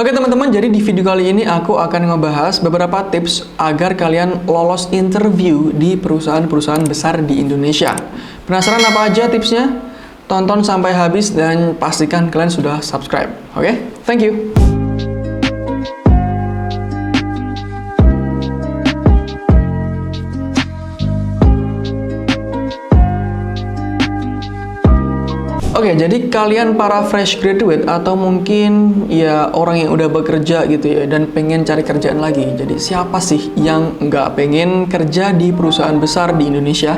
Oke teman-teman, jadi di video kali ini aku akan ngebahas beberapa tips agar kalian lolos interview di perusahaan-perusahaan besar di Indonesia. Penasaran apa aja tipsnya? Tonton sampai habis dan pastikan kalian sudah subscribe. Oke? Thank you. Oke, jadi kalian para fresh graduate atau mungkin ya orang yang udah bekerja gitu ya dan pengen cari kerjaan lagi. Jadi siapa sih yang nggak pengen kerja di perusahaan besar di Indonesia?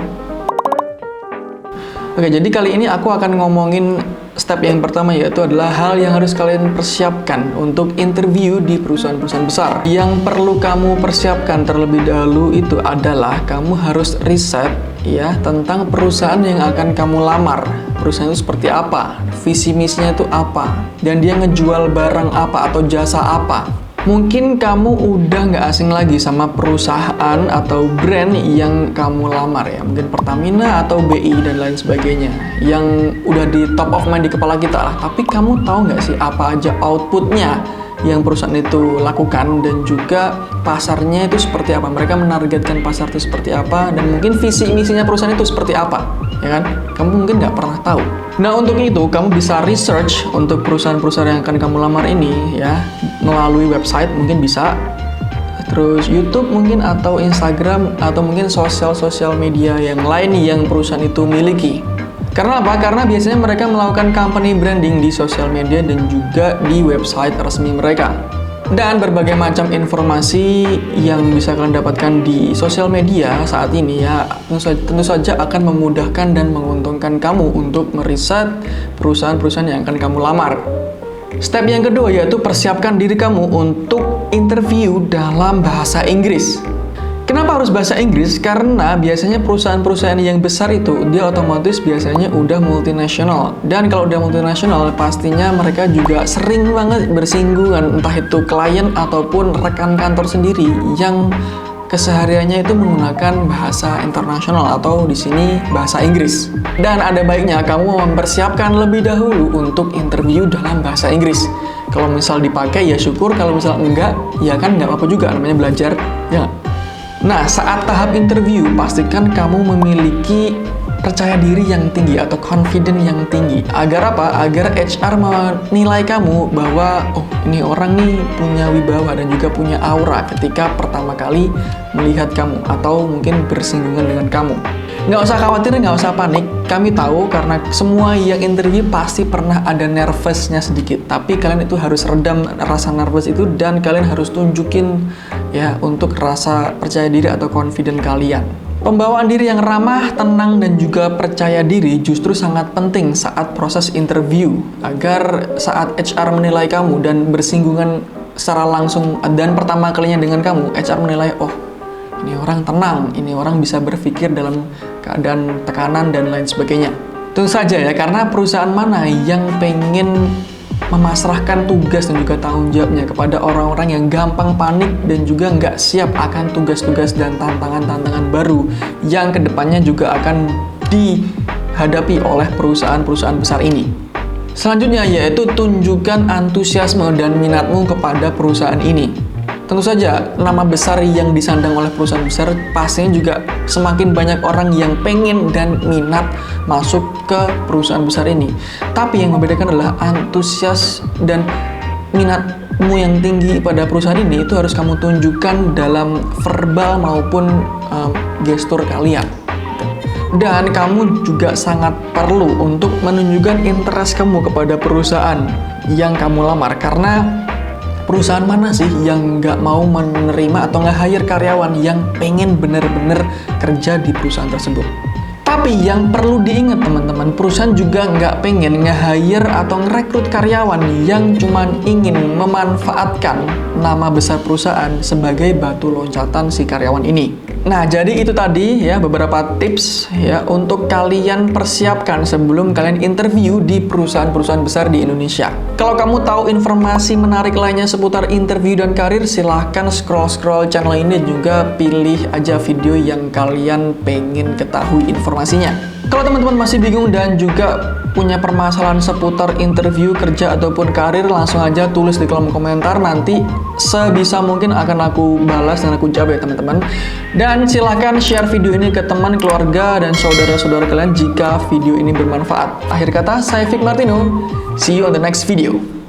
Oke, jadi kali ini aku akan ngomongin step yang pertama, yaitu adalah hal yang harus kalian persiapkan untuk interview di perusahaan-perusahaan besar. Yang perlu kamu persiapkan terlebih dahulu itu adalah kamu harus riset ya tentang perusahaan yang akan kamu lamar. Perusahaan itu seperti apa, visi misinya itu apa, dan dia ngejual barang apa atau jasa apa. Mungkin kamu udah nggak asing lagi sama perusahaan atau brand yang kamu lamar ya, mungkin Pertamina atau BI dan lain sebagainya, yang udah di top of mind di kepala kita lah. Tapi kamu tahu nggak sih apa aja outputnya yang perusahaan itu lakukan, dan juga pasarnya itu seperti apa, mereka menargetkan pasar itu seperti apa, dan mungkin visi misinya perusahaan itu seperti apa, ya kan? Kamu mungkin nggak pernah tahu. Nah, untuk itu kamu bisa research untuk perusahaan-perusahaan yang akan kamu lamar ini ya, melalui website mungkin bisa, terus YouTube mungkin, atau Instagram, atau mungkin sosial media yang lain yang perusahaan itu miliki. Karena apa? Karena biasanya mereka melakukan company branding di sosial media dan juga di website resmi mereka. Dan berbagai macam informasi yang bisa kalian dapatkan di sosial media saat ini ya, tentu saja akan memudahkan dan menguntungkan kamu untuk meriset perusahaan-perusahaan yang akan kamu lamar. Step yang kedua yaitu persiapkan diri kamu untuk interview dalam bahasa Inggris. Kenapa harus bahasa Inggris? Karena biasanya perusahaan-perusahaan yang besar itu dia otomatis biasanya udah multinasional. Dan kalau udah multinasional pastinya mereka juga sering banget bersinggungan, entah itu klien ataupun rekan kantor sendiri yang kesehariannya itu menggunakan bahasa internasional atau di sini bahasa Inggris. Dan ada baiknya kamu mempersiapkan lebih dahulu untuk interview dalam bahasa Inggris. Kalau misal dipakai ya syukur, kalau misal enggak ya kan nggak apa-apa juga, namanya belajar ya. Nah, saat tahap interview, pastikan kamu memiliki percaya diri yang tinggi atau confident yang tinggi. Agar apa? Agar HR menilai kamu bahwa, oh ini orang nih punya wibawa dan juga punya aura ketika pertama kali melihat kamu atau mungkin bersinggungan dengan kamu. Nggak usah khawatir, nggak usah panik. Kami tahu karena semua yang interview pasti pernah ada nervousnya sedikit. Tapi kalian itu harus redam rasa nervous itu dan kalian harus tunjukin ya untuk rasa percaya diri atau confident kalian. Pembawaan diri yang ramah, tenang, dan juga percaya diri justru sangat penting saat proses interview agar saat HR menilai kamu dan bersinggungan secara langsung dan pertama kalinya dengan kamu, HR menilai, oh ini orang tenang, ini orang bisa berpikir dalam keadaan tekanan dan lain sebagainya. Tentu saja ya, karena perusahaan mana yang pengen memasrahkan tugas dan juga tanggung jawabnya kepada orang-orang yang gampang panik dan juga nggak siap akan tugas-tugas dan tantangan-tantangan baru yang kedepannya juga akan dihadapi oleh perusahaan-perusahaan besar ini. Selanjutnya yaitu tunjukkan antusiasme dan minatmu kepada perusahaan ini. Tentu saja, nama besar yang disandang oleh perusahaan besar pastinya juga semakin banyak orang yang pengen dan minat masuk ke perusahaan besar ini. Tapi yang membedakan adalah antusias dan minatmu yang tinggi pada perusahaan ini itu harus kamu tunjukkan dalam verbal maupun gestur kalian. Dan kamu juga sangat perlu untuk menunjukkan interest kamu kepada perusahaan yang kamu lamar, karena perusahaan mana sih yang nggak mau menerima atau nggak hire karyawan yang pengen bener-bener kerja di perusahaan tersebut. Tapi yang perlu diingat teman-teman, perusahaan juga nggak pengen nge-hire atau ngerekrut karyawan yang cuman ingin memanfaatkan nama besar perusahaan sebagai batu loncatan si karyawan ini. Nah, jadi itu tadi ya beberapa tips ya untuk kalian persiapkan sebelum kalian interview di perusahaan-perusahaan besar di Indonesia. Kalau kamu tahu informasi menarik lainnya seputar interview dan karir, silahkan scroll-scroll channel ini, juga pilih aja video yang kalian pengen ketahui informasinya. Kalau teman-teman masih bingung dan juga punya permasalahan seputar interview kerja ataupun karir, langsung aja tulis di kolom komentar, nanti sebisa mungkin akan aku balas dan aku jawab ya teman-teman. Dan silahkan share video ini ke teman, keluarga, dan saudara-saudara kalian jika video ini bermanfaat. Akhir kata, saya Vic Martino, see you on the next video.